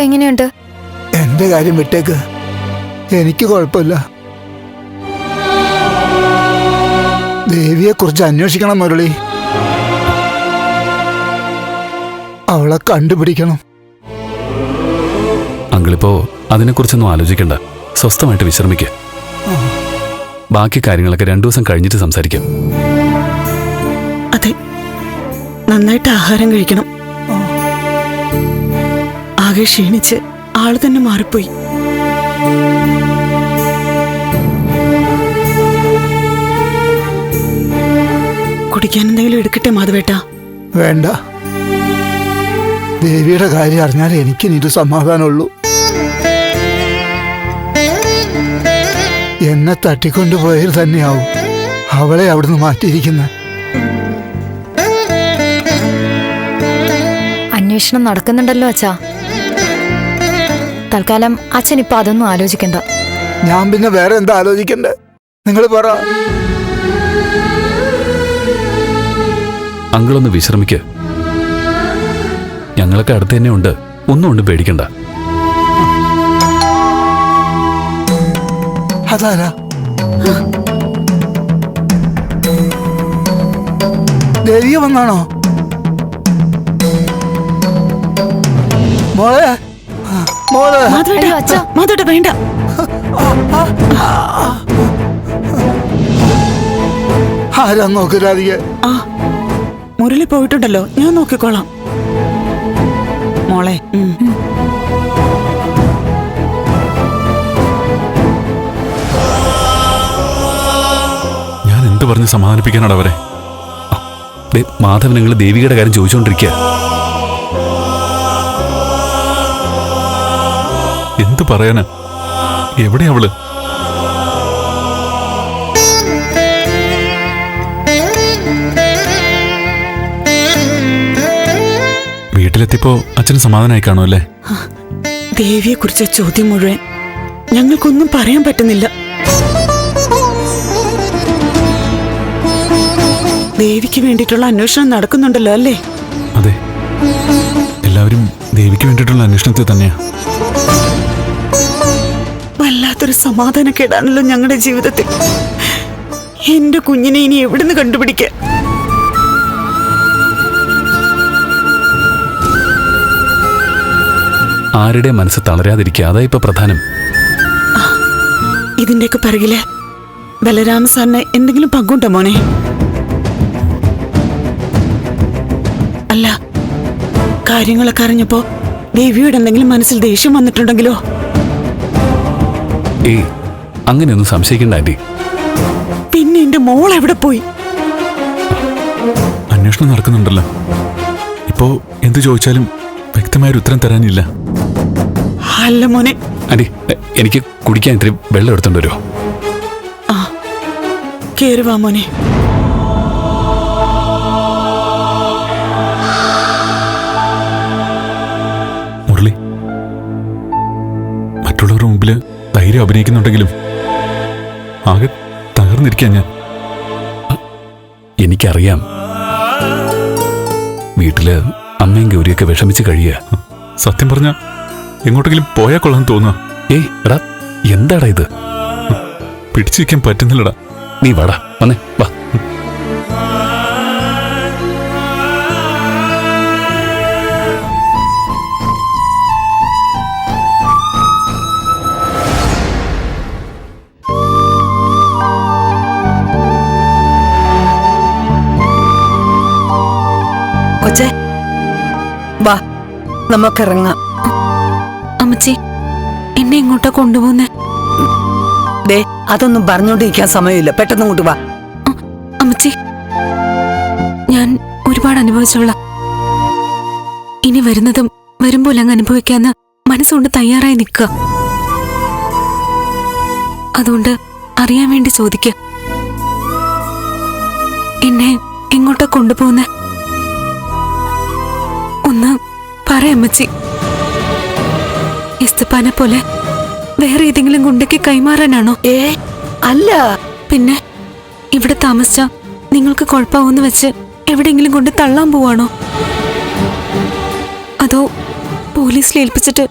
ഇപ്പൊ എങ്ങനെയുണ്ട്? എന്റെ കാര്യം വിട്ടേക്ക്, എനിക്ക് കുഴപ്പമില്ല. ദേവിയെ കുറിച്ച് അന്വേഷിക്കണം മുരളി. അവളെ കണ്ടുപിടിക്കണം. അങ്കിളിപ്പോ അതിനെക്കുറിച്ചൊന്നും ആലോചിക്കണ്ട. സ്വസ്ഥമായിട്ട് വിശ്രമിക്കുക. ബാക്കി കാര്യങ്ങളൊക്കെ 2 ദിവസം കഴിഞ്ഞിട്ട് സംസാരിക്കാം. അതെ, നന്നായിട്ട് ആഹാരം കഴിക്കണം. ആകെ ക്ഷീണിച്ച് ആള് തന്നെ മാറിപ്പോയി. കുടിക്കാൻ എന്തെങ്കിലും എടുക്കട്ടെ മാധവേട്ടാ? വേണ്ട, ദേവിയുടെ കാര്യം അറിഞ്ഞാൽ എനിക്കിനിത് സമാധാനമുള്ളൂ. എന്നെ തട്ടിക്കൊണ്ടുപോയത് തന്നെയാവും അവളെ അവിടുന്ന് മാറ്റിയിരിക്കുന്നത്. അന്വേഷണം നടക്കുന്നുണ്ടല്ലോ അച്ഛാ. തൽക്കാലം അച്ഛൻ ഇപ്പൊ അതൊന്നും ആലോചിക്കണ്ട. ഞാൻ പിന്നെ വേറെ എന്താ ആലോചിക്കണ്ടേ? നിങ്ങൾ പറ. അങ്കിളൊന്ന് വിശ്രമിക്ക്. ഞങ്ങളൊക്കെ അടുത്ത് തന്നെ ഉണ്ട്. ഒന്നും പേടിക്കണ്ട. അതാരാ? ദേവിയ വന്നാണോ? മോളെ, മോളെ. മാധവേട്ട വേണ്ട. ആരാ നോക്കരാധിക? മുരളി പോയിട്ടുണ്ടല്ലോ, ഞാൻ നോക്കിക്കോളാം. മോളെ, ഞാൻ എന്ത് പറഞ്ഞ് സമാധാനിപ്പിക്കാനാണ് അവരെ? മാധവൻ നിങ്ങൾ ദേവികയുടെ കാര്യം ചോദിച്ചുകൊണ്ടിരിക്കുക. എന്ത് പറയാനാ? എവിടെ അവള്? വീട്ടിലെത്തിയപ്പോ അച്ഛന് സമാധാനമായി കാണുമല്ലേ? ദേവിയെ കുറിച്ച ചോദ്യം മുഴുവൻ ഞങ്ങൾക്കൊന്നും പറയാൻ പറ്റുന്നില്ല. ദേവിക്ക് വേണ്ടിയിട്ടുള്ള അന്വേഷണം നടക്കുന്നുണ്ടല്ലോ അല്ലേ? അതെ, എല്ലാവരും ദേവിക്ക് വേണ്ടിയിട്ടുള്ള അന്വേഷണത്തിൽ തന്നെയാ. വല്ലാത്തൊരു സമാധാനക്കേടാണല്ലോ ഞങ്ങളുടെ ജീവിതത്തിൽ. എന്റെ കുഞ്ഞിനെ ഇനി എവിടുന്ന് കണ്ടുപിടിക്ക? ആരുടെ മനസ്സ് തളരാതിരിക്കുക, അതാ ഇപ്പൊ പ്രധാനം. ഇതിന്റെയൊക്കെ പിറകില് ബലരാമ സാറിന് എന്തെങ്കിലും പങ്കുണ്ടോ മോനെ? അല്ല, കാര്യങ്ങളൊക്കെ അറിഞ്ഞപ്പോ ദേവിയോട് എന്തെങ്കിലും മനസ്സിൽ ദേഷ്യം വന്നിട്ടുണ്ടെങ്കിലോ? ഏയ്, അങ്ങനെയൊന്നും സംശയിക്കണ്ട ആന്റി. പിന്നെ എന്റെ മോൾ എവിടെ പോയി? അന്വേഷണം നടക്കുന്നുണ്ടല്ലോ. ഇപ്പോ എന്ത് ചോദിച്ചാലും വ്യക്തമായൊരു ഉത്തരം തരാനില്ല. അല്ല മോനെ. ആന്റി, എനിക്ക് കുടിക്കാൻ ഇത്തിരി വെള്ളം എടുത്തോണ്ട് വരുമോ? ആ, കേറുവാ മോനെ. മുരളി, മറ്റുള്ളവരുടെ മുമ്പില് ധൈര്യം അഭിനയിക്കുന്നുണ്ടെങ്കിലും ആകെ തകർന്നിരിക്കാൻ ഞാൻ. എനിക്കറിയാം, വീട്ടില് അമ്മയും ഗൗരിയൊക്കെ വിഷമിച്ച് കഴിയുക. സത്യം പറഞ്ഞ എങ്ങോട്ടെങ്കിലും പോയാൽ കൊള്ളാൻ തോന്നുക. ഏയ് എടാ, എന്താടാ ഇത്? പിടിച്ചു വയ്ക്കാൻ പറ്റുന്നില്ലടാ. നീ വാടാ, വന്നേ വാ. കൊച്ചേ, വാ നമുക്കിറങ്ങാം. അമ്മച്ചി, എന്നെ ഇങ്ങോട്ടാ കൊണ്ടുപോകുന്നേ? ദേ, അതൊന്നും പറഞ്ഞോണ്ടിരിക്കാൻ സമയമില്ല. പെട്ടെന്ന് ഇങ്ങോട്ട് വാ. അമ്മച്ചി, ഞാൻ ഒരുപാട് അനുഭവിച്ചോളാം. ഇനി വരുന്നതും വരുമ്പോൾ അങ്ങ് അനുഭവിക്കാന്ന് മനസ്സുകൊണ്ട് തയ്യാറായി നിൽക്കുക. അതുകൊണ്ട് അറിയാൻ വേണ്ടി ചോദിക്കുക, എന്നെ എങ്ങോട്ടാ കൊണ്ടുപോകുന്നേ? ഒന്ന് പറയമ്മച്ചി. ഇസ്തപ്പാനെ പോലെ വേറെ ഏതെങ്കിലും ഗുണ്ടയ്ക്ക് കൈമാറാനാണോ? അല്ല. പിന്നെ ഇവിടെ താമസിച്ച നിങ്ങൾക്ക് കുഴപ്പമാവെന്ന് വെച്ച് എവിടെയെങ്കിലും കൊണ്ട് തള്ളാൻ പോവാണോ? അതോ പോലീസിൽ ഏൽപ്പിച്ചിട്ട്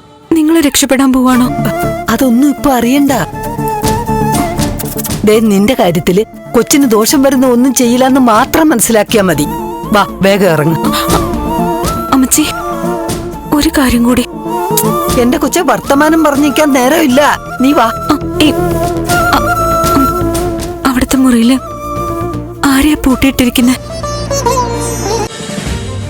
നിങ്ങൾ രക്ഷപ്പെടാൻ പോവാണോ? അതൊന്നും ഇപ്പൊ അറിയണ്ട. ദേ നിന്റെ കാര്യത്തില് കൊച്ചിന് ദോഷം വരുന്ന ഒന്നും ചെയ്യില്ലെന്ന് മാത്രം മനസ്സിലാക്കിയാ മതി. വാ വേഗം ഇറങ്ങ. അമ്മച്ചി, ഒരു കാര്യം കൂടി. എന്റെ കൊച്ചെ വർത്തമാനം പറഞ്ഞിരിക്കാൻ നേരമില്ല. നീ വാ. അവിടുത്തെ മുറിയില് ആരെയാ പൂട്ടിയിട്ടിരിക്കുന്നെ?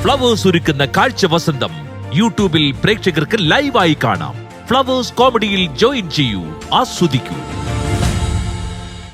ഫ്ലവേഴ്സ് ഒരുക്കുന്ന കാഴ്ച വസന്തം യൂട്യൂബിൽ പ്രേക്ഷകർക്ക് ലൈവായി കാണാം. ഫ്ലവേഴ്സ് കോമഡിയിൽ ജോയിൻ ചെയ്യൂ, ആസ്വദിക്കൂ.